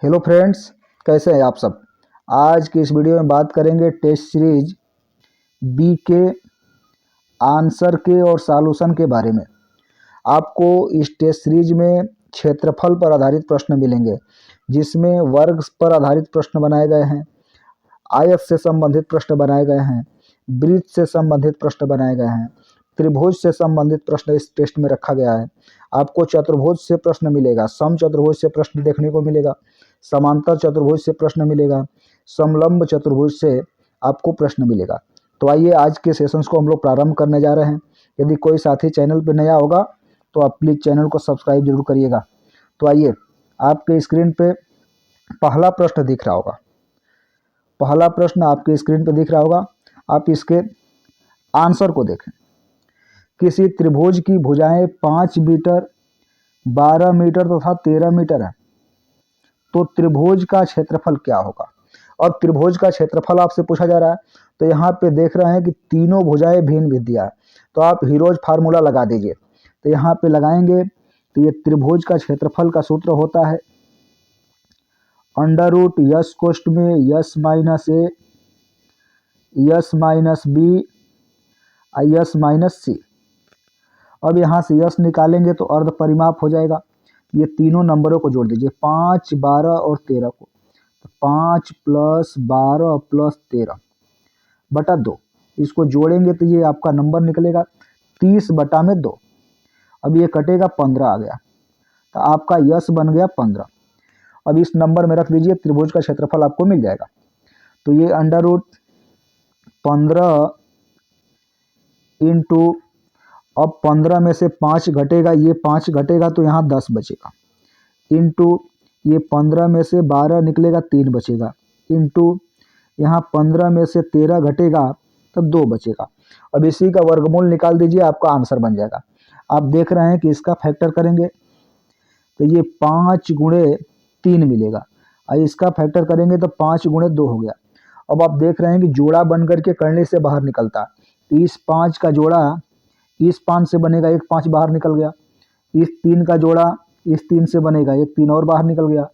Hello friends, कैसे हैं आप सब। आज की इस वीडियो में बात करेंगे टेस्ट सीरीज बी के आंसर के और सॉल्यूशन के बारे में। आपको इस टेस्ट सीरीज में क्षेत्रफल पर आधारित प्रश्न मिलेंगे, जिसमें वर्ग पर आधारित प्रश्न बनाए गए हैं, आयत से संबंधित प्रश्न बनाए गए हैं, वृत्त से संबंधित प्रश्न बनाए गए हैं, त्रिभुज से संबंधित प्रश्न इस टेस्ट में रखा गया है। आपको चतुर्भुज से प्रश्न मिलेगा, समचतुर्भुज से प्रश्न देखने को मिलेगा, समांतर चतुर्भुज से प्रश्न मिलेगा, समलंब चतुर्भुज से आपको प्रश्न मिलेगा। तो आइए आज के सेशंस को हम लोग प्रारंभ करने जा रहे हैं। यदि कोई साथी चैनल पर नया होगा तो आप प्लीज़ चैनल को सब्सक्राइब जरूर करिएगा। तो आइए, आपके स्क्रीन पे पहला प्रश्न दिख रहा होगा। पहला प्रश्न आपके स्क्रीन पे दिख रहा होगा। आप इसके आंसर को देखें। किसी त्रिभुज की भुजाएं 5 मीटर, 12 मीटर तथा 13 मीटर है, तो त्रिभुज का क्षेत्रफल क्या होगा। और त्रिभुज का क्षेत्रफल आपसे पूछा जा रहा है, तो यहाँ पे देख रहे हैं कि तीनों भुजाएं भिन्न भिन्न दिया है, तो आप हीरोज फार्मूला लगा दीजिए। तो यहाँ पे लगाएंगे तो ये त्रिभुज का क्षेत्रफल का सूत्र होता है अंडर रूट यस कोष्ठ में s minus a, s minus b, s minus c. अब यहाँ से यस निकालेंगे तो अर्ध परिमाप हो जाएगा। ये तीनों नंबरों को जोड़ दीजिए, 5, 12 और 13 को। तो 5 + 12 + 13 बटा 2, इसको जोड़ेंगे तो ये आपका नंबर निकलेगा 30/2। अब ये कटेगा, 15 आ गया, तो आपका यस बन गया 15। अब इस नंबर में रख दीजिए, त्रिभुज का क्षेत्रफल आपको मिल जाएगा। तो ये अंडर रूट 15 इंटू, अब 15 में से 5 घटेगा, ये 5 घटेगा तो यहाँ 10 बचेगा, इंटू ये 15 में से 12 निकलेगा, 3 बचेगा, इंटू यहाँ 15 में से 13 घटेगा तो 2 बचेगा। अब इसी का वर्गमूल निकाल दीजिए, आपका आंसर बन जाएगा। आप देख रहे हैं कि इसका फैक्टर करेंगे तो ये 5 × 3 मिलेगा, और इसका फैक्टर करेंगे तो 5 × 2 हो गया। अब आप देख रहे हैं कि जोड़ा बन करके करने से बाहर निकलता है, तो इस 5 का जोड़ा इस 5 से बनेगा, एक 5 बाहर निकल गया। इस 3 का जोड़ा इस 3 से बनेगा, एक 3 और बाहर निकल गया।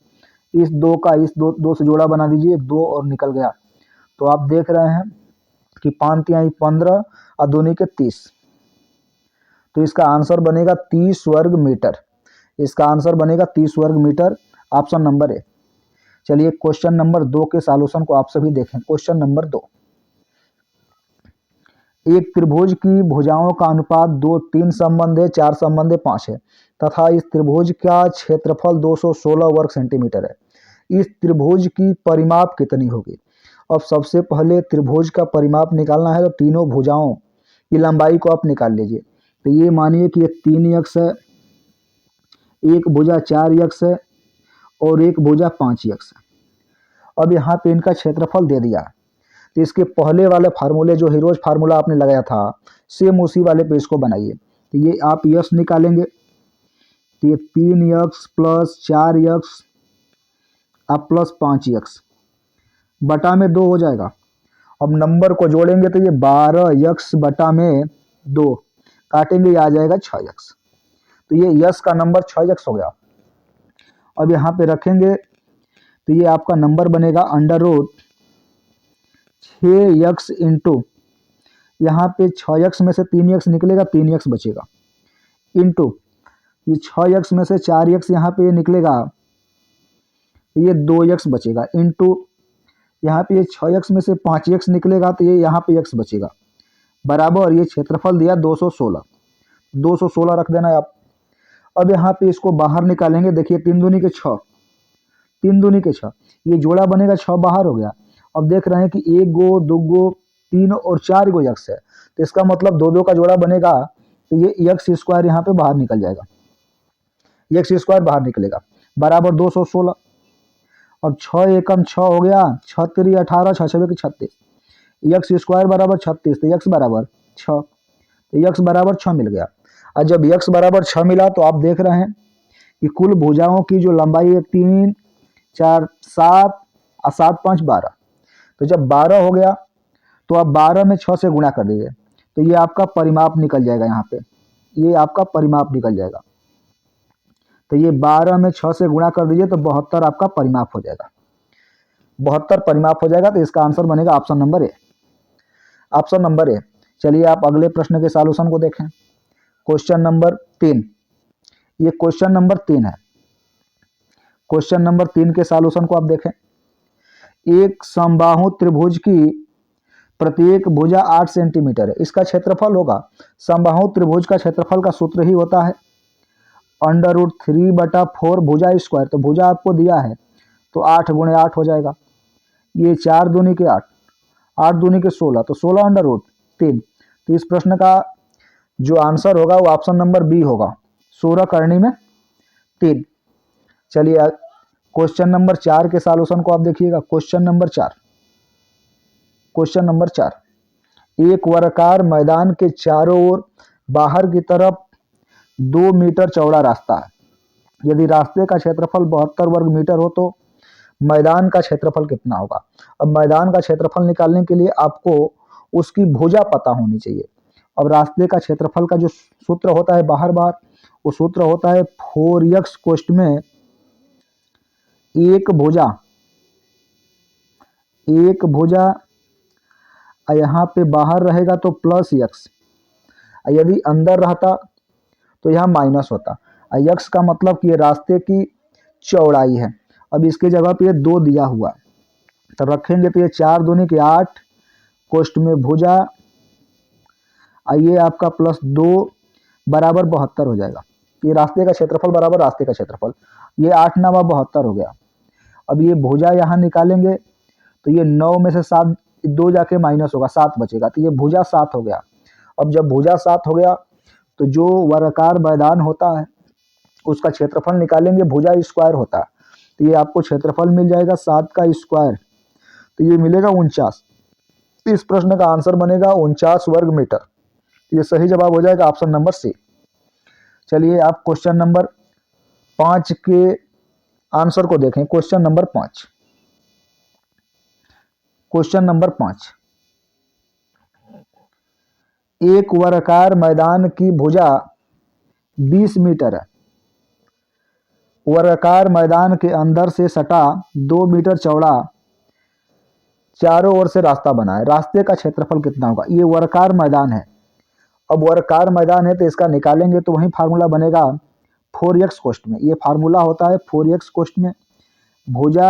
इस 2 का इस 2 से जोड़ा बना दीजिए, एक 2 और निकल गया। तो आप देख रहे हैं कि 5 × 3 = 15 और 2 × 30, तो इसका आंसर बनेगा 30 वर्ग मीटर। इसका आंसर बनेगा 30 वर्ग मीटर, ऑप्शन नंबर ए। चलिए क्वेश्चन नंबर 2 के सॉल्यूशन को आप सभी देखें। क्वेश्चन नंबर 2, एक त्रिभुज की भुजाओं का अनुपात 2, 3 संबंध है, 4 संबंध है, 5 है, तथा इस त्रिभुज का क्षेत्रफल 216 वर्ग सेंटीमीटर है। इस त्रिभुज की परिमाप कितनी होगी। अब सबसे पहले त्रिभुज का परिमाप निकालना है, तो तीनों भुजाओं की लंबाई को आप निकाल लीजिए। तो ये मानिए कि ये 3 अक्ष है, एक भुजा 4 अक्ष है और एक भुजा 5 अक्ष है। अब यहाँ पे इनका क्षेत्रफल दे दिया, तो इसके पहले वाले फार्मूले जो हीरोज फार्मूला आपने लगाया था, सेम उसी वाले पे इसको बनाइए। तो ये आप यक्स निकालेंगे, तो ये 3 अक्ष + 4 अक्ष अब + 5 अक्ष बटा में 2 हो जाएगा। अब नंबर को जोड़ेंगे तो ये 12 अक्ष बटा में 2 काटेंगे, ये आ जाएगा 6 अक्ष। तो ये यस का नंबर 6 अक्ष हो गया। अब यहाँ पे रखेंगे तो ये आपका नंबर बनेगा अंडर रूट 6 अक्ष इंटू, यहाँ पे 6 अक्ष में से 3 अक्ष निकलेगा, 3 अक्ष बचेगा, इंटू ये 6 अक्ष में से 4 अक्ष यहाँ पे ये निकलेगा, ये 2 अक्ष बचेगा, इंटू यहाँ पे ये 6 अक्ष में से 5 अक्ष निकलेगा, तो ये यहाँ पे अक्ष बचेगा, बराबर ये क्षेत्रफल दिया 216। 216 रख देना है आप। अब यहाँ पे इसको बाहर निकालेंगे, देखिए 3 दूनी के 6, 3 दूनी के 6, ये जोड़ा बनेगा, 6 बाहर हो गया। अब देख रहे हैं कि 1 गो 2 गो 3 और 4 गो यक्ष है, तो इसका मतलब 2 का जोड़ा बनेगा, तो ये यक्ष स्क्वायर यहाँ पे बाहर निकल जाएगा, यक्ष स्क्वायर बाहर निकलेगा, बराबर 216। अब 6 एकम 6 हो गया, 6 3 18, 6 6 36, यक्ष स्क्वायर बराबर 36, तो यक्ष बराबर 6, तो यक्ष बराबर 6 मिल गया। और जब यक्ष बराबर 6 मिला, तो आप देख रहे हैं कि कुल भुजाओं की जो लंबाई है 3, 4, 7 और 7 5 12, तो जब 12 हो गया तो आप 12 में 6 से गुणा कर दीजिए, तो ये आपका परिमाप निकल जाएगा। यहाँ पे ये आपका परिमाप निकल जाएगा। तो ये 12 में 6 से गुणा कर दीजिए तो 72 आपका परिमाप हो जाएगा। 72 परिमाप हो जाएगा, तो इसका आंसर बनेगा option number A. Option number A. चलिए आप अगले प्रश्न के सॉल्यूशन को देखें। क्वेश्चन नंबर 3, ये क्वेश्चन नंबर 3 है। क्वेश्चन नंबर 3 के सॉल्यूशन को आप देखें। एक समबाहु त्रिभुज की प्रत्येक भुजा 8 सेंटीमीटर है, इसका क्षेत्रफल होगा। समबाहु त्रिभुज का क्षेत्रफल का सूत्र ही होता है √3/4 भुजा स्क्वायर। तो भुजा आपको दिया है तो 8 गुणे 8 हो जाएगा। ये 4 दूनी के 8, 8 दूनी के 16, तो 16 √3। तो इस प्रश्न का जो आंसर होगा वो ऑप्शन नंबर बी होगा, 16 करनी में 3। चलिए क्वेश्चन नंबर 4 के सॉल्यूशन को आप देखिएगा। क्वेश्चन नंबर 4, क्वेश्चन नंबर 4, एक वर्गाकार मैदान के चारों ओर बाहर की तरफ 2 मीटर चौड़ा रास्ता है। यदि रास्ते का क्षेत्रफल 72 वर्ग मीटर हो तो मैदान का क्षेत्रफल कितना होगा। अब मैदान का क्षेत्रफल निकालने के लिए आपको उसकी भुजा पता होनी चाहिए। अब रास्ते का क्षेत्रफल का जो सूत्र होता है बाहर बाहर, वो सूत्र होता है 4x कोष्ठ में एक भुजा यहाँ पे बाहर रहेगा तो +x, यदि अंदर रहता तो यहाँ माइनस होता। x का मतलब कि ये रास्ते की चौड़ाई है। अब इसके जगह पे ये 2 दिया हुआ है, तो रखेंगे तो ये 4 दूनी के 8 कोष्ठ में भुजा, ये आपका +2 बराबर 72 हो जाएगा। ये रास्ते का क्षेत्रफल बराबर रास्ते का क्षेत्रफल, ये 8 9 72 हो गया। अब ये भुजा यहाँ निकालेंगे तो ये 9 में से 7 2 जाके माइनस होगा, 7 बचेगा, तो ये भुजा 7 हो गया। अब जब भुजा 7 हो गया तो जो वर्गाकार मैदान होता है उसका क्षेत्रफल निकालेंगे, भुजा स्क्वायर होता है, तो ये आपको क्षेत्रफल मिल जाएगा 7 का स्क्वायर, तो ये मिलेगा 49। इस प्रश्न का आंसर बनेगा 49 वर्ग मीटर। ये सही जवाब हो जाएगा ऑप्शन नंबर सी। चलिए आप क्वेश्चन नंबर 5 के आंसर को देखें। क्वेश्चन नंबर 5, क्वेश्चन नंबर 5, एक वर्गाकार मैदान की भुजा 20 मीटर है। वर्गाकार मैदान के अंदर से सटा 2 मीटर चौड़ा चारों ओर से रास्ता बना है। रास्ते का क्षेत्रफल कितना होगा। ये वर्गाकार मैदान है। अब वर्गाकार मैदान है तो इसका निकालेंगे तो वही फार्मूला बनेगा 4x कोष्ठ में। ये फार्मूला होता है 4x कोष्ठ में भुजा,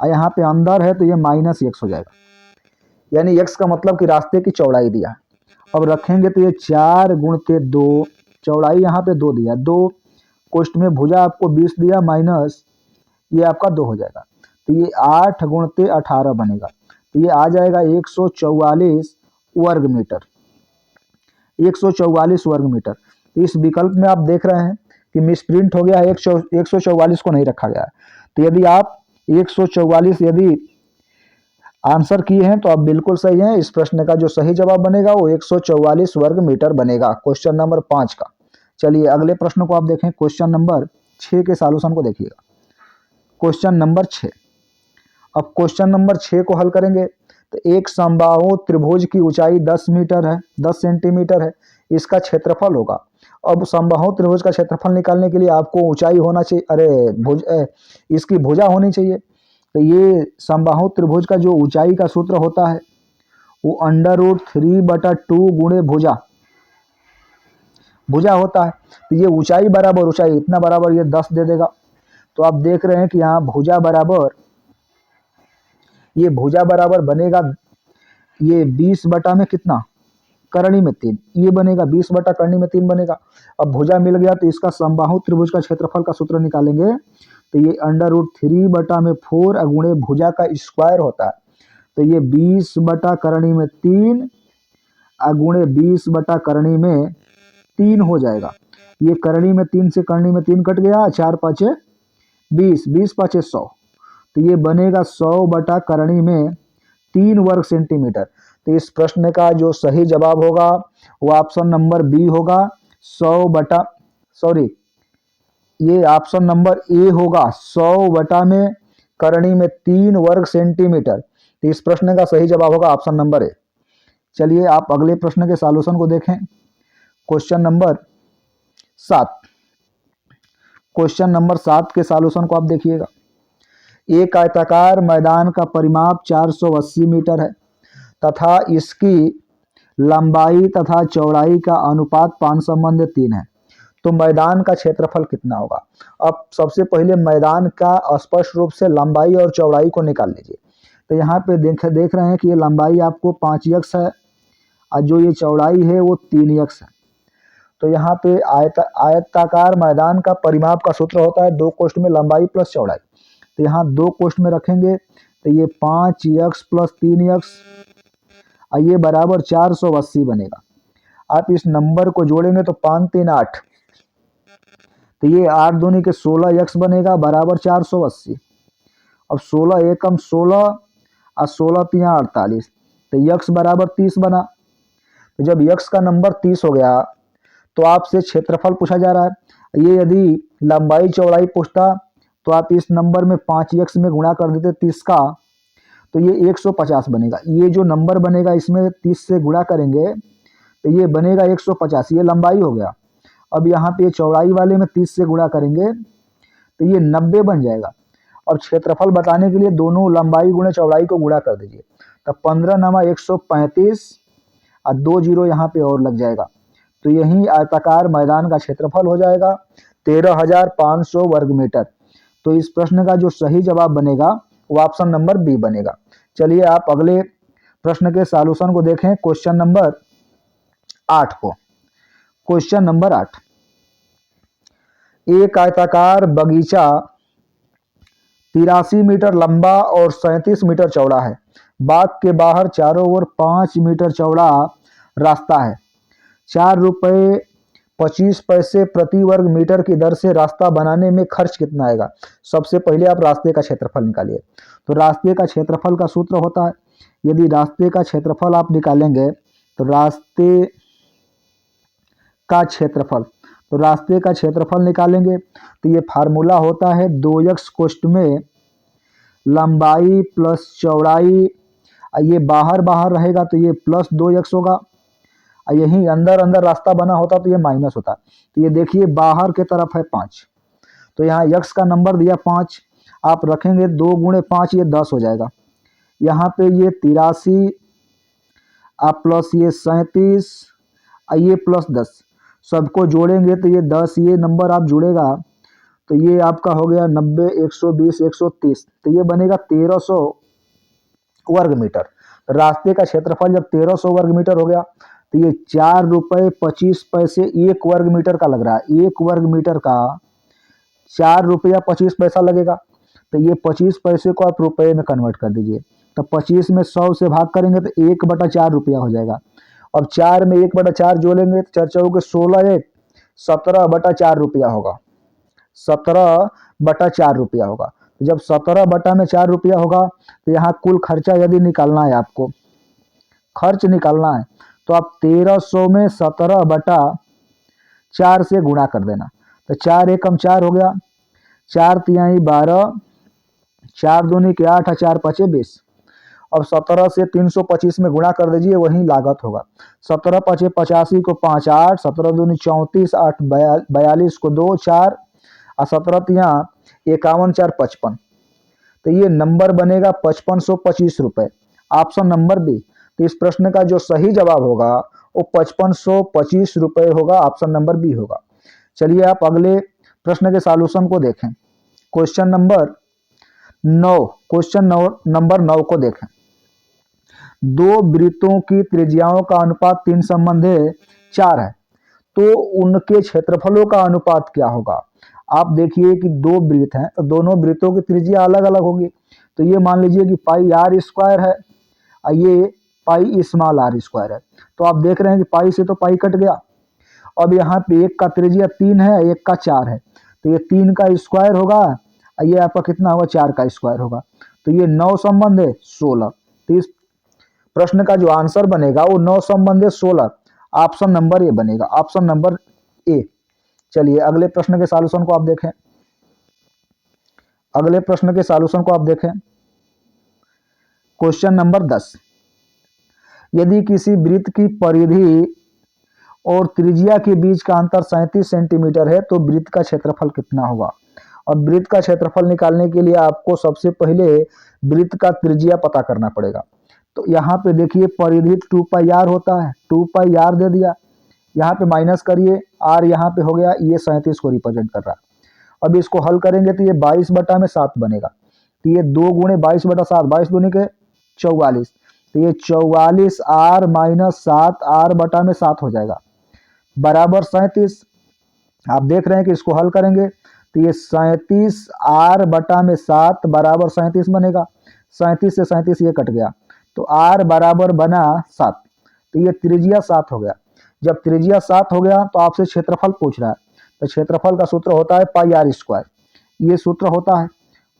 यहाँ पे अंदर है तो ये -x हो जाएगा, यानी x का मतलब कि रास्ते की चौड़ाई दिया। अब रखेंगे तो ये 4 गुणते 2, चौड़ाई यहाँ पे 2 दिया, 2 कोष्ठ में भुजा आपको 20 दिया माइनस ये आपका 2 हो जाएगा, तो ये 8 गुणते 18 बनेगा, तो ये आ जाएगा 144 वर्ग मीटर। 144 वर्ग मीटर। तो इस विकल्प में आप देख रहे हैं कि मिसप्रिंट हो गया है, 144 को नहीं रखा गया है। तो यदि आप 144 यदि आंसर किए हैं तो आप बिल्कुल सही हैं। इस प्रश्न का जो सही जवाब बनेगा वो 144 वर्ग मीटर बनेगा, क्वेश्चन नंबर 5 का। चलिए अगले प्रश्न को आप देखें। क्वेश्चन नंबर 6 के सॉल्यूशन को देखिएगा। क्वेश्चन नंबर 6, अब क्वेश्चन नंबर 6 को हल करेंगे तो एक समबाहु त्रिभुज की ऊंचाई 10 मीटर है, 10 सेंटीमीटर है, इसका क्षेत्रफल होगा। अब समबाहु त्रिभुज का क्षेत्रफल निकालने के लिए आपको ऊंचाई होना चाहिए, इसकी भुजा होनी चाहिए। तो ये समबाहु त्रिभुज का जो ऊंचाई का सूत्र होता है वो √3/2 गुणे भुजा होता है। तो ये ऊंचाई बराबर ऊंचाई इतना बराबर ये 10 दे देगा। तो आप देख रहे हैं कि यहाँ भुजा बराबर, ये भुजा बराबर बनेगा ये 20 बटा में कितना, करणी में 3, ये बनेगा 20 बटा करणी में 3 बनेगा। अब भुजा मिल गया तो इसका समबाहु त्रिभुज का क्षेत्रफल का सूत्र निकालेंगे तो ये √3/4 गुणे भुजा का स्क्वायर होता है। तो ये 20 बटा करणी में 3 गुणे 20 बटा करणी में 3 हो जाएगा। ये करणी में 3 से करणी में 3 कट गया, 4 5 20, 20 5 100, तो ये बनेगा 100 बटा करणी में 3 वर्ग सेंटीमीटर। तो इस प्रश्न का जो सही जवाब होगा वो ऑप्शन नंबर बी होगा, 100 बटा ये ऑप्शन नंबर ए होगा, 100 बटा में करणी में 3 वर्ग सेंटीमीटर। तो इस प्रश्न का सही जवाब होगा ऑप्शन नंबर ए। चलिए आप अगले प्रश्न के सॉल्यूशन को देखें। क्वेश्चन नंबर 7, क्वेश्चन नंबर 7 के सॉल्यूशन को आप देखिएगा। एक आयताकार मैदान का परिमाप 480 मीटर है तथा इसकी लंबाई तथा चौड़ाई का अनुपात 5:3 है, तो मैदान का क्षेत्रफल कितना होगा। अब सबसे पहले मैदान का स्पष्ट रूप से लंबाई और चौड़ाई को निकाल लीजिए। तो यहाँ पे देख रहे हैं कि ये लंबाई आपको 5x है और जो ये चौड़ाई है वो 3x है। तो यहाँ पे आयताकार मैदान का परिमाप का सूत्र होता है 2 कोष्ठ में लंबाई प्लस चौड़ाई। तो यहाँ 2 कोष्ठ में रखेंगे तो ये 5x प्लस 3x और ये बराबर 480 बनेगा। आप इस नंबर को जोड़ेंगे तो 5 3 8, तो ये 8 दूनी के 16x बनेगा बराबर 480। अब 16 एकम 16 और 16 तिया 48, तो x बराबर 30 बना। तो जब x का नंबर 30 हो गया तो आपसे क्षेत्रफल पूछा जा रहा है। ये यदि लंबाई चौड़ाई पूछता तो आप इस नंबर में 5x में गुणा कर देते 30 का, तो ये 150 बनेगा। ये जो नंबर बनेगा इसमें 30 से गुणा करेंगे तो ये बनेगा 150, ये लंबाई हो गया। अब यहाँ पे चौड़ाई वाले में 30 से गुणा करेंगे तो ये 90 बन जाएगा। और क्षेत्रफल बताने के लिए दोनों लंबाई गुणे चौड़ाई को गुणा कर दीजिए, तब 15 नमा 135 और 2 जीरो यहाँ पे और लग जाएगा। तो यही आयताकार मैदान का क्षेत्रफल हो जाएगा 13,500 वर्ग मीटर। तो इस प्रश्न का जो सही जवाब बनेगा वो ऑप्शन नंबर बी बनेगा। चलिए आप अगले प्रश्न के सॉल्यूशन को देखें, क्वेश्चन नंबर 8 को। क्वेश्चन नंबर 8, एक आयताकार बगीचा 83 मीटर लंबा और 37 मीटर चौड़ा है। बाग के बाहर चारों ओर 5 मीटर चौड़ा रास्ता है। 4 रुपये 25 पैसे प्रति वर्ग मीटर की दर से रास्ता बनाने में खर्च कितना आएगा। सबसे पहले आप रास्ते का क्षेत्रफल निकालिए। तो रास्ते का क्षेत्रफल का सूत्र होता है, यदि रास्ते का क्षेत्रफल आप निकालेंगे तो रास्ते का क्षेत्रफल निकालेंगे तो ये फार्मूला होता है 2x कोष्ठ में लंबाई प्लस चौड़ाई, ये बाहर रहेगा तो ये प्लस 2x होगा, यही अंदर रास्ता बना होता तो ये माइनस होता। तो ये देखिए बाहर के तरफ है 5, तो यहाँ x का नंबर दिया 5, आप रखेंगे 2 गुणे 5, ये 10 हो जाएगा। यहाँ पे ये 83 आप प्लस ये 37 ये प्लस 10, सबको जोड़ेंगे तो ये 10, ये नंबर आप जुड़ेगा तो ये आपका हो गया 90 120 130, तो ये बनेगा 1300 वर्ग मीटर। रास्ते का क्षेत्रफल जब 1300 वर्ग मीटर हो गया तो ये 4 रुपये 25 पैसे 1 वर्ग मीटर का लग रहा है। 1 वर्ग मीटर का 4 रुपया 25 पैसा लगेगा, तो ये 25 पैसे को आप रुपये में कन्वर्ट कर दीजिए। तो 25 में 100 से भाग करेंगे तो 1/4 रुपया हो जाएगा। अब 4 में 1/4 जोड़ेंगे तो 4 चौके 16 1 17/4 रुपया होगा। 17/4 रुपया होगा। जब 17/4 रुपया होगा तो यहाँ कुल खर्चा यदि निकालना है, आपको खर्च निकालना है तो आप 1300 में 17/4 से गुणा कर देना। तो 4 एकम 4 हो गया, 4 तिहाई 12, 4 दूनी के 8 और 4 पचे 20। अब 17 से 325 में गुणा कर दीजिए, वही लागत होगा। 17 पचे 85 को 5 8, 17 दूनी 34, 8 42 को 2 4 और 17 तिहा 51 4 55, तो ये नंबर बनेगा 5525 रुपये, ऑप्शन नंबर बी। तो इस प्रश्न का जो सही जवाब होगा वो 5525 रुपये होगा, ऑप्शन नंबर बी होगा। चलिए आप अगले प्रश्न के सॉल्यूशन को देखें, क्वेश्चन नंबर 9 को देखें। 2 वृत्तों की त्रिज्याओं का अनुपात 3:4 है, तो उनके क्षेत्रफलों का अनुपात क्या होगा। आप देखिए कि 2 वृत्त हैं तो दोनों वृत्तों की त्रिज्या अलग अलग होगी। तो ये मान लीजिए कि पाई r स्क्वायर है और ये पाई स्मॉल r स्क्वायर है। तो आप देख रहे हैं कि पाई से तो पाई कट गया। अब यहाँ पे एक का त्रिज्या 3 है, एक का 4 है, तो ये 3 का स्क्वायर होगा और ये आपका कितना होगा 4 का स्क्वायर होगा। तो ये 9 संबंध है 16। तो इस प्रश्न का जो आंसर बनेगा वो 9 संबंध है 16, ऑप्शन नंबर ए बनेगा, ऑप्शन नंबर ए। चलिए अगले प्रश्न के सॉल्यूशन को आप देखें। क्वेश्चन नंबर 10, यदि किसी वृत्त की परिधि और त्रिज्या के बीच का अंतर 37 सेंटीमीटर है, तो वृत्त का क्षेत्रफल कितना होगा। और वृत्त का क्षेत्रफल निकालने के लिए आपको सबसे पहले वृत्त का त्रिज्या पता करना पड़ेगा। तो यहाँ पे देखिए परिधि 2 पाई आर होता है, 2 पाई आर दे दिया, यहाँ पे माइनस करिए, आर यहाँ पे हो गया, ये 37 को रिप्रेजेंट कर रहा है। अब इसको हल करेंगे तो ये 22/7 बनेगा, तो ये 2 गुणे 22/7, 22 दूनी के 44, तो ये 44 आर माइनस 7 आर बटा में 7 हो जाएगा बराबर 37। आप देख रहे हैं कि इसको हल करेंगे तो ये 37 आर बटा में 7 बराबर 37 बनेगा। 37 से 37 ये कट गया, तो आर बराबर बना 7, तो ये त्रिज्या 7 हो गया। जब त्रिज्या 7 हो गया तो आपसे क्षेत्रफल पूछ रहा है, तो क्षेत्रफल का सूत्र होता है पाई आर स्क्वायर, ये सूत्र होता है।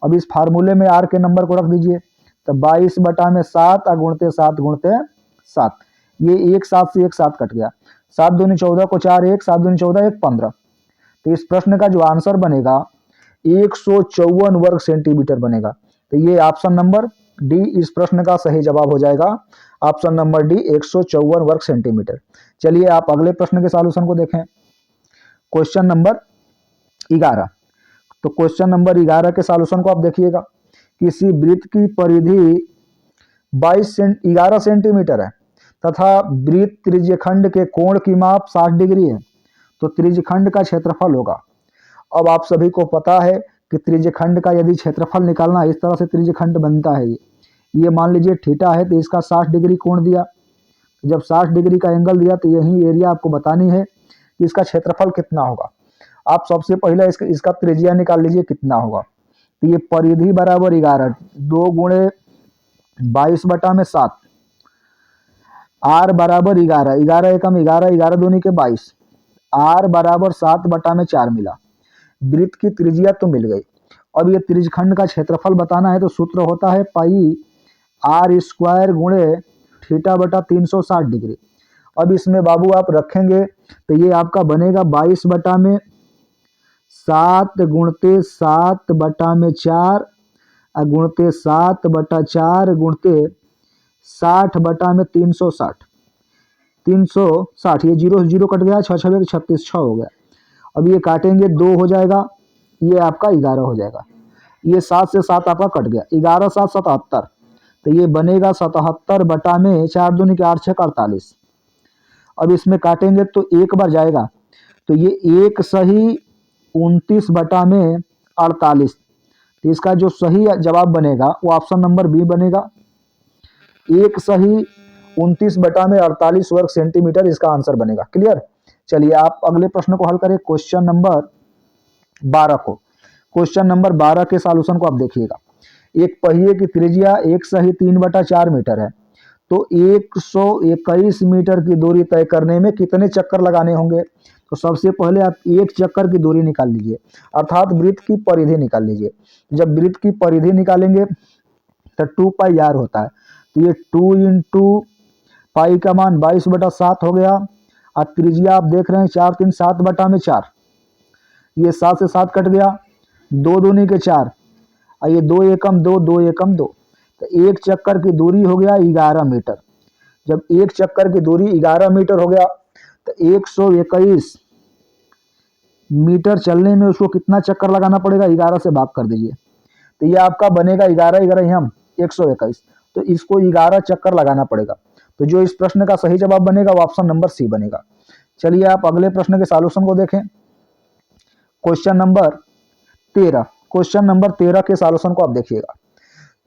अब इस फार्मूले में आर के नंबर को रख दीजिए, तो 22/7 गुणते 7 गुणते 7, ये 1 7 से 1 7 कट गया, 7 दूनी 14 को 4 1, 7 दूनी 14 1 15। तो इस प्रश्न का जो आंसर बनेगा 154 वर्ग सेंटीमीटर बनेगा। तो ये ऑप्शन नंबर डी इस प्रश्न का सही जवाब हो जाएगा, ऑप्शन नंबर डी 154 वर्ग सेंटीमीटर। चलिए आप अगले प्रश्न के सॉल्यूशन को देखें, क्वेश्चन नंबर 11। तो क्वेश्चन नंबर 11 के सॉल्यूशन को आप देखिएगा, किसी वृत्त की परिधि 11 सेंटीमीटर है तथा वृत्त त्रिज्यखंड के कोण की माप 60 डिग्री है, तो त्रिज्यखंड का क्षेत्रफल होगा। अब आप सभी को पता है कि त्रिज्यखंड का यदि क्षेत्रफल निकालना, इस तरह से त्रिज्यखंड बनता है। ये मान लीजिए थीटा है, तो इसका 60 डिग्री कोण दिया, जब 60 डिग्री का एंगल दिया तो यही एरिया आपको बतानी है कि इसका क्षेत्रफल कितना होगा। आप सबसे पहले इसका त्रिज्या निकाल लीजिए कितना होगा। तो ये परिधि बराबर 11, 2 गुणे 22/7, आर बराबर 11, 11 एकम 11, 11 दूनी के 22, आर बराबर 7/4 मिला। वृत्त की त्रिज्या तो मिल गई। अब ये त्रिज्यखंड का क्षेत्रफल बताना है, तो सूत्र होता है पाई आर स्क्वायर गुणे थीटा बटा 360 डिग्री। अब इसमें बाबू आप रखेंगे तो ये आपका बनेगा 22/7 गुणते 7/4 गुणते 7/4 गुणते 60/360, 360, ये 0 से 0 कट गया, 6 6 36, 6 हो गया। अब ये काटेंगे 2 हो जाएगा, ये आपका 11 हो जाएगा। ये 7 से 7 आपका कट गया, 11 7 77, तो ये बनेगा 77/4 दूनी के 8 6 48। अब इसमें काटेंगे तो एक बार जाएगा, तो ये 1 सही 29/48, तो इसका जो सही जवाब बनेगा वो ऑप्शन नंबर बी बनेगा, 1 सही 29/48 वर्ग सेंटीमीटर इसका आंसर बनेगा। क्लियर। चलिए आप अगले प्रश्न को हल करें, क्वेश्चन नंबर 12 को। क्वेश्चन नंबर 12 के सॉल्यूशन को आप देखिएगा, एक पहिए की त्रिज्या 1 सही 3/4 मीटर है, तो 121 मीटर की दूरी तय करने में कितने चक्कर लगाने होंगे। तो सबसे पहले आप एक चक्कर की दूरी निकाल लीजिए, अर्थात वृत्त की परिधि निकाल लीजिए। जब वृत्त की परिधि निकालेंगे तो 2 पाई आर होता है, तो ये 2 इंटू पाई का मान 22/7 हो गया, और त्रिज्या आप देख रहे हैं 4 3 7/4, ये 7 से 7 कट गया, 2 दूनी के 4, और ये 2 एकम 2, 2 एकम 2, तो एक चक्कर की दूरी हो गया 11 मीटर। जब एक चक्कर की दूरी 11 मीटर हो गया तो 121 मीटर चलने में उसको कितना चक्कर लगाना पड़ेगा, 11 से भाग कर दीजिए, तो ये आपका बनेगा 11 11 हम 121, तो इसको 11 चक्कर लगाना पड़ेगा। तो जो इस प्रश्न का सही जवाब बनेगा वो ऑप्शन नंबर सी बनेगा। चलिए आप अगले प्रश्न के सॉल्यूशन को देखें, क्वेश्चन नंबर 13। क्वेश्चन नंबर 13 के सॉल्यूशन को आप देखिएगा,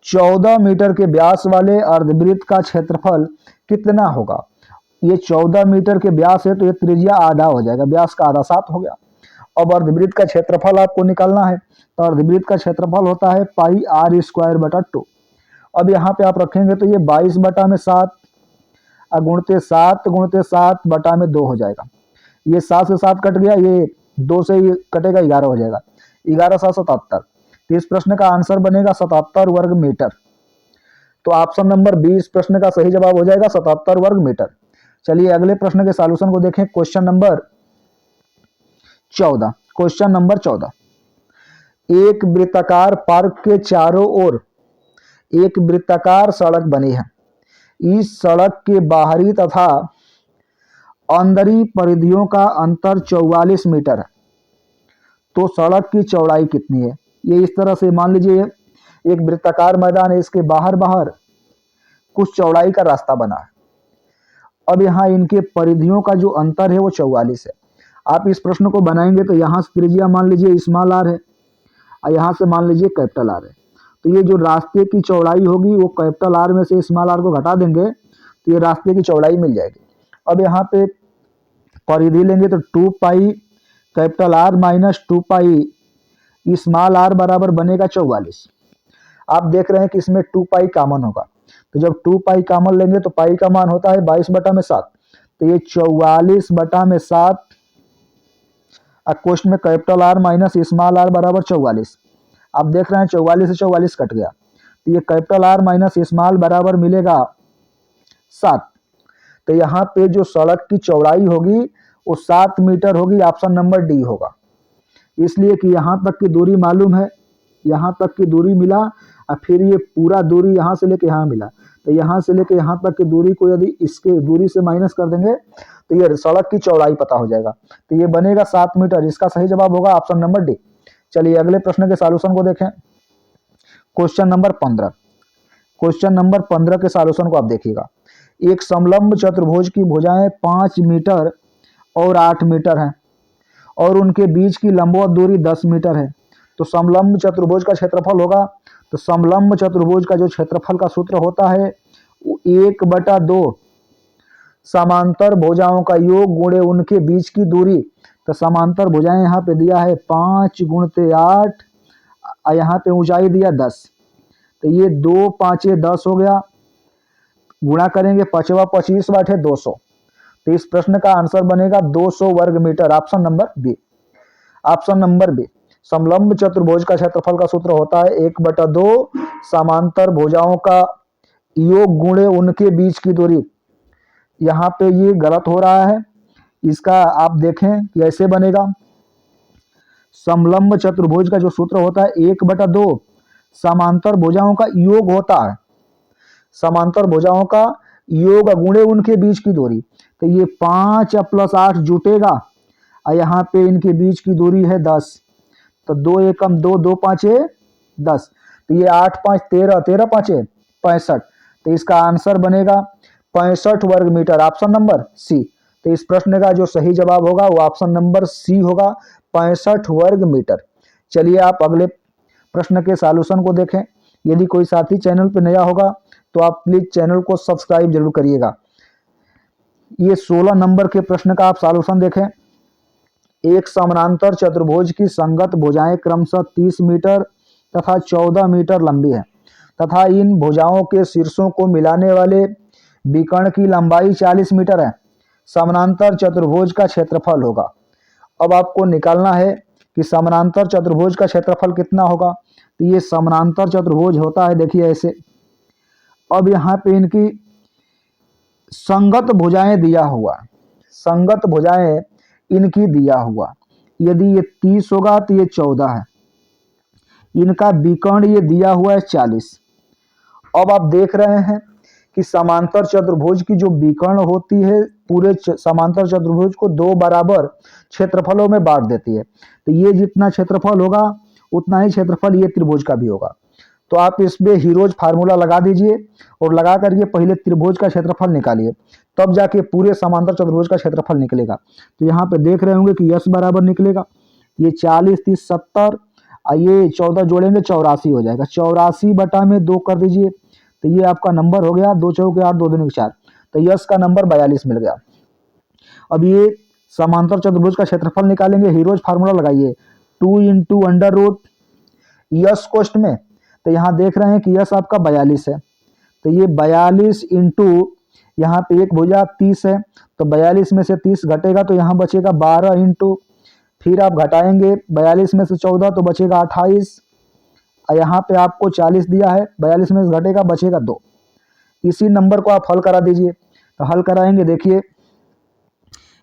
14 मीटर के व्यास वाले अर्धवृत्त का क्षेत्रफल कितना होगा। ये 14 मीटर के व्यास है, तो ये त्रिज्या आधा हो जाएगा, व्यास का आधा 7 हो गया। अब अर्धवृत्त का क्षेत्रफल आपको निकालना है, तो अर्धवृत्त का क्षेत्रफल होता है पाई आर स्क्वायर बटा 2। अब यहाँ पे आप रखेंगे तो ये 22/7 गुणते 7/7/2 हो जाएगा, ये 7 से 7 कट गया, ये 2 से ये कटेगा, 11 हो जाएगा, 11 7 77, तो इस प्रश्न का आंसर बनेगा 77 वर्ग मीटर। तो ऑप्शन नंबर बी इस प्रश्न का सही जवाब हो जाएगा 77 वर्ग मीटर। चलिए अगले प्रश्न के सॉल्यूशन को देखें, क्वेश्चन नंबर 14। क्वेश्चन नंबर 14, एक वृत्ताकार पार्क के चारों ओर एक वृत्ताकार सड़क बनी है, इस सड़क के बाहरी तथा अंदरी परिधियों का अंतर 44 मीटर है, तो सड़क की चौड़ाई कितनी है? ये इस तरह से मान लीजिए एक वृत्ताकार मैदान है, इसके बाहर बाहर कुछ चौड़ाई का रास्ता बना है। अब यहाँ इनके परिधियों का जो अंतर है वो 44 है। आप इस प्रश्न को बनाएंगे तो यहाँ से त्रिज्या मान लीजिए स्मॉल आर है और यहाँ से मान लीजिए कैपिटल आर है। तो ये जो रास्ते की चौड़ाई होगी वो कैपिटल आर में से स्मॉल आर को घटा देंगे तो ये रास्ते की चौड़ाई मिल जाएगी। अब यहाँ पे परिधि लेंगे तो 2 pi capital R minus 2 pi small R बराबर बनेगा 44। आप देख रहे हैं कि इसमें 2 पाई कॉमन होगा, तो जब 2 पाई कॉमन लेंगे तो पाई का मान होता है 22/7, तो ये 44/7 क्वेश्चन में capital R minus small R बराबर 44। आप देख रहे हैं 44 से 44 कट गया, तो ये कैपिटल आर माइनस स्मॉल बराबर मिलेगा 7। तो यहाँ पे जो सड़क की चौड़ाई होगी वो 7 मीटर होगी, ऑप्शन नंबर डी होगा। इसलिए कि यहाँ तक की दूरी मालूम है, यहाँ तक की दूरी मिला और फिर ये पूरा दूरी यहाँ से लेके यहाँ मिला, तो यहाँ से लेके यहाँ तक की दूरी को यदि इसके दूरी से माइनस कर देंगे तो ये सड़क की चौड़ाई पता हो जाएगा। तो ये बनेगा 7 मीटर। इसका सही जवाब होगा ऑप्शन नंबर डी। चलिए अगले प्रश्न के सॉल्यूशन को देखें। Question number 15। क्वेश्चन नंबर 15 के सॉल्यूशन को आप देखिएगा। एक समलंब चतुर्भुज की भुजाएं 5 मीटर और 8 मीटर हैं और उनके बीच की लंबवत दूरी 10 मीटर है, तो समलंब चतुर्भुज का क्षेत्रफल होगा। तो समलंब चतुर्भुज का जो क्षेत्रफल का सूत्र होता है वो 1/2 समांतर भुजाओं का योग गुणे उनके बीच की दूरी। तो समांतर भुजाएं यहाँ पे दिया है 5 × 8 और यहाँ पे ऊंचाई दिया 10, तो ये 2 5 10 हो गया, गुणा करेंगे 5 25 बाटे 200, तो इस प्रश्न का आंसर बनेगा 200 वर्ग metre, option number B. Option number B. समलंब चतुर्भुज का क्षेत्रफल का सूत्र होता है 1/2 समांतर भुजाओं का योग गुणे उनके बीच की दूरी। यहाँ पे ये गलत हो रहा है, इसका आप देखें कि ऐसे बनेगा। समलंब चतुर्भुज का जो सूत्र होता है 1/2 समांतर भुजाओं का योग होता है, समांतर भुजाओं का योग गुणे उनके बीच की दूरी। तो ये 5 + 8 जुटेगा और यहाँ पे इनके बीच की दूरी है 10, तो 2 एकम 2, 2 5 10, तो ये 8 5 13, 13 5 65, तो इसका आंसर बनेगा 65 वर्ग मीटर, ऑप्शन नंबर सी। तो इस प्रश्न का जो सही जवाब होगा वो ऑप्शन नंबर सी होगा, 65 वर्ग मीटर। चलिए आप अगले प्रश्न के सॉल्यूशन को देखें। यदि कोई साथी चैनल पर नया होगा तो आप प्लीज चैनल को सब्सक्राइब जरूर करिएगा। ये 16 नंबर के प्रश्न का आप सॉल्यूशन देखें। एक समानांतर चतुर्भुज की संगत भुजाएं क्रमशः 30 मीटर तथा 14 मीटर लंबी है तथा इन भुजाओं के शीर्षों को मिलाने वाले विकर्ण की लंबाई 40 मीटर है। समानांतर चतुर्भुज का क्षेत्रफल होगा। अब आपको निकालना है कि समानांतर चतुर्भुज का क्षेत्रफल कितना होगा। तो ये समानांतर चतुर्भुज होता है, देखिए ऐसे। अब यहाँ पे इनकी संगत भुजाएं दिया हुआ, संगत भुजाएं इनकी दिया हुआ, यदि ये 30 होगा तो ये 14 है, इनका विकर्ण ये दिया हुआ है 40। अब आप देख रहे हैं कि समांतर चतुर्भुज की जो विकर्ण होती है पूरे समांतर चतुर्भुज को 2 बराबर क्षेत्रफलों में बांट देती है। तो ये जितना क्षेत्रफल होगा उतना ही क्षेत्रफल ये त्रिभुज का भी होगा। तो आप इसमें हीरोज फार्मूला लगा दीजिए और लगा करके पहले त्रिभुज का क्षेत्रफल निकालिए, तब जाके पूरे समांतर चतुर्भुज का क्षेत्रफल निकलेगा। तो यहाँ पे देख रहे होंगे कि यस बराबर निकलेगा, ये 40 30 70 और ये 14 जोड़ेंगे 84 हो जाएगा। 84/2 कर दीजिए, तो ये आपका नंबर हो गया 2 चौके 8 2 दूनी 4, तो यस का नंबर 42 मिल गया। अब ये समांतर चतुर्भुज का क्षेत्रफल निकालेंगे, हीरोज फार्मूला लगाइए 2 × अंडर रूट यस कोष्ट में। तो यहाँ देख रहे हैं कि यस आपका 42 है, तो ये 42 × यहाँ पे एक भुजा 30 है, तो 42 में से 30 घटेगा तो यहाँ बचेगा 12 × फिर आप घटाएंगे 42 में से 14 तो बचेगा 28 और यहाँ पे आपको 40 दिया है, 42 में से घटेगा बचेगा 2। इसी नंबर को आप हल करा दीजिए। तो हल कराएंगे, देखिए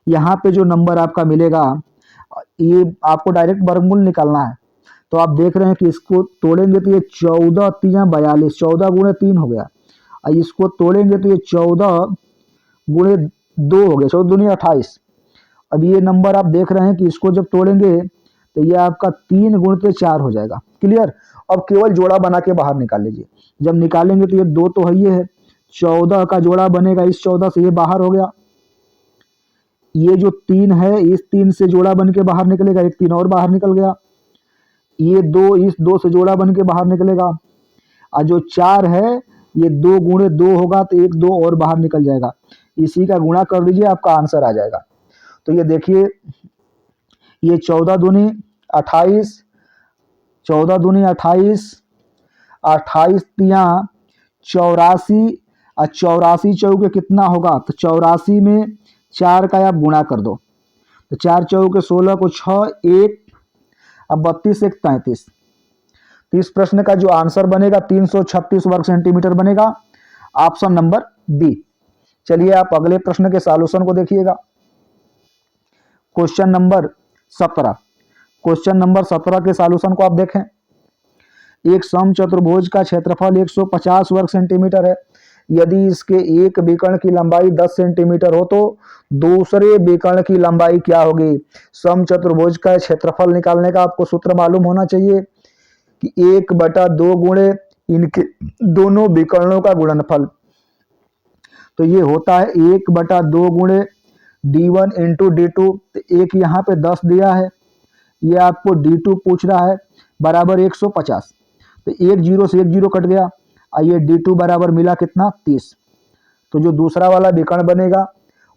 यहाँ पे जो नंबर आपका मिलेगा ये आपको डायरेक्ट वर्गमूल निकालना है। तो आप देख रहे हैं कि इसको तोड़ेंगे तो ये 14 × 3 = 42, 14 × 3 हो गया, और इसको तोड़ेंगे तो ये 14 × 2 हो गया, 14 दूनी 28। अब ये नंबर आप देख रहे हैं कि इसको जब तोड़ेंगे तो ये आपका 3 गुणित 4 हो जाएगा। क्लियर। अब केवल जोड़ा बना के बाहर निकाल लीजिए। जब निकालेंगे तो ये 2 तो है, ये है 14 का जोड़ा बनेगा, इस 14 से ये बाहर हो गया। ये जो 3 है इस 3 से जोड़ा बन के बाहर निकलेगा, एक 3 और बाहर निकल गया। ये 2 इस 2 से जोड़ा बन के बाहर निकलेगा, और जो 4 है ये 2 गुणे 2 होगा तो एक 2 और बाहर निकल जाएगा। इसी का गुणा कर दीजिए, आपका आंसर आ जाएगा। तो ये देखिए, ये 14 दूनी 28, 14 दूनी 28, 28 तिया 84, और 84 चौके कितना होगा, तो 84 में 4 का आप गुणा कर दो, तो 4 चौके 16 को 6 1, अब 32 1 33। तो इस प्रश्न का जो आंसर बनेगा 336 वर्ग सेंटीमीटर बनेगा, ऑप्शन नंबर बी। चलिए आप अगले प्रश्न के सॉल्यूशन को देखिएगा। Question number 17। क्वेश्चन नंबर 17 के सॉल्यूशन को आप देखें। एक समचतुर्भुज का क्षेत्रफल 150 वर्ग सेंटीमीटर है। यदि इसके एक विकर्ण की लंबाई 10 सेंटीमीटर हो तो दूसरे विकर्ण की लंबाई क्या होगी। समचतुर्भुज का क्षेत्रफल निकालने का आपको सूत्र मालूम होना चाहिए कि 1/2 गुणे इनके दोनों विकर्णों का गुणनफल। तो ये होता है 1/2 गुणे d1 इंटू d2। तो एक यहाँ पे 10 दिया है, ये आपको d2 पूछ रहा है, बराबर 150। तो एक जीरो से एक जीरो कट गया, और ये d2 बराबर मिला कितना 30। तो जो दूसरा वाला विकर्ण बनेगा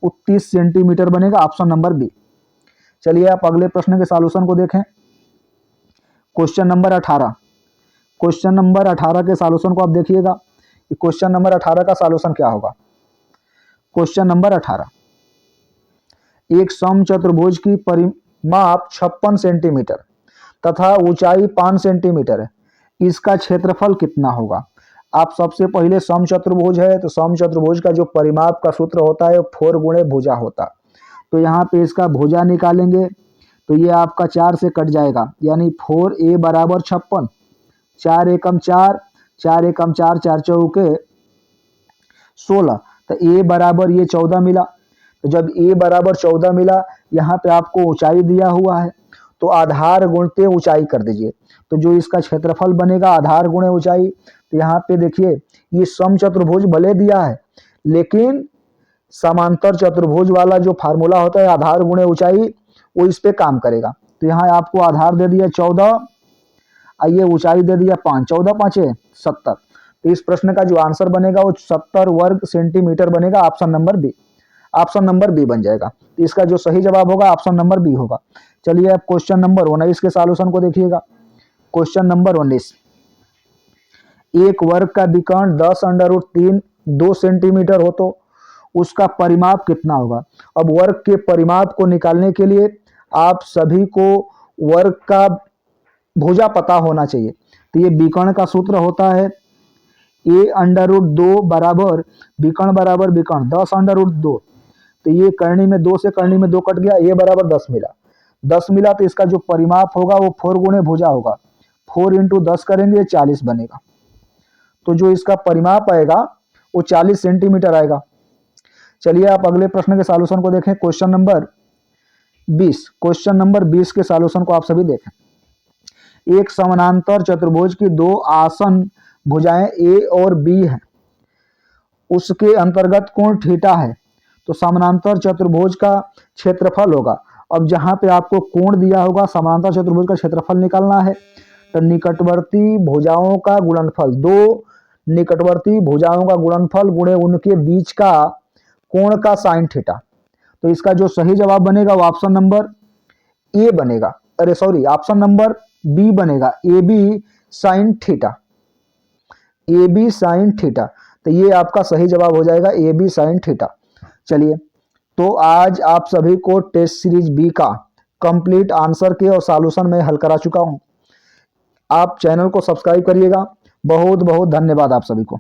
वो 30 सेंटीमीटर बनेगा, ऑप्शन नंबर बी। चलिए आप अगले प्रश्न के सॉल्यूशन को देखें। Question number 18। क्वेश्चन नंबर 18 के सॉल्यूशन को आप देखिएगा कि क्वेश्चन नंबर 18 का सॉल्यूशन क्या होगा। क्वेश्चन नंबर 18, एक समचतुर्भुज की परिमाप 56 सेंटीमीटर तथा ऊंचाई 5 सेंटीमीटर है, इसका क्षेत्रफल कितना होगा। आप सबसे पहले समचतुर्भुज है तो समचतुर्भुज का जो परिमाप का सूत्र होता है 4 गुणे भुजा होता। तो यहाँ पे इसका भुजा निकालेंगे तो ये आपका 4 से कट जाएगा, यानी 4a बराबर 56, 4 एकम 4, 4 एकम 4, 4 चौके 16। तो a बराबर ये 14 मिला। तो जब a बराबर 14 मिला, यहाँ पे आपको ऊंचाई दिया हुआ है तो आधार गुणते ऊंचाई कर दीजिए। तो जो इसका क्षेत्रफल बनेगा आधार गुणे ऊंचाई। तो यहाँ पे देखिए, ये समचतुर्भुज भले दिया है लेकिन समांतर चतुर्भुज वाला जो फार्मूला होता है आधार गुणे ऊंचाई, वो इस पे काम करेगा। तो यहाँ आपको आधार दे दिया 14, ये ऊंचाई दे दिया 5, 14 5 70। तो इस प्रश्न का जो आंसर बनेगा वो 70 वर्ग सेंटीमीटर बनेगा, option number B. Option number B बन जाएगा। तो इसका जो सही जवाब होगा ऑप्शन नंबर बी होगा। चलिए आप क्वेश्चन नंबर 19 के सॉल्यूशन को देखिएगा। क्वेश्चन नंबर 19, एक वर्ग का विकर्ण 10√3 2 सेंटीमीटर हो तो उसका परिमाप कितना होगा। अब वर्ग के परिमाप को निकालने के लिए आप सभी को वर्ग का भुजा पता होना चाहिए। तो ये विकर्ण का सूत्र होता है a√2 बराबर विकर्ण बराबर विकर्ण 10√2। तो ये करनी में 2 से करनी में 2 कट गया, ये बराबर 10 मिला। 10 मिला तो इसका जो परिमाप होगा वो 4 गुणे भुजा होगा। 4 इंटू 10 करेंगे 40 बनेगा। तो जो इसका परिमाप आएगा वो 40 सेंटीमीटर आएगा। चलिए आप अगले प्रश्न के सॉल्यूशन को देखें। Question number 20। क्वेश्चन नंबर 20 के सॉल्यूशन को आप सभी देखें। एक समानांतर चतुर्भुज की 2 आसन भुजाएं ए और बी हैं, उसके अंतर्गत कोण थीटा है। तो समानांतर चतुर्भुज का क्षेत्रफल होगा। अब जहां पे आपको कोण दिया होगा, समानांतर चतुर्भुज का क्षेत्रफल निकालना है। तो निकटवर्ती भुजाओं का गुणनफल, 2 निकटवर्ती भुजाओं का गुणनफल गुणे उनके बीच का कोण का साइन थीटा। तो इसका जो सही जवाब बनेगा वो ऑप्शन नंबर ए बनेगा, अरे सॉरी ऑप्शन नंबर बी बनेगा, A B sine theta, A B sine theta. तो ये आपका सही जवाब हो जाएगा ए बी साइन थीटा। चलिए, तो आज आप सभी को टेस्ट सीरीज बी का कंप्लीट आंसर के और सॉल्यूशन में हल करा चुका हूं। आप चैनल को सब्सक्राइब करिएगा। बहुत बहुत धन्यवाद आप सभी को।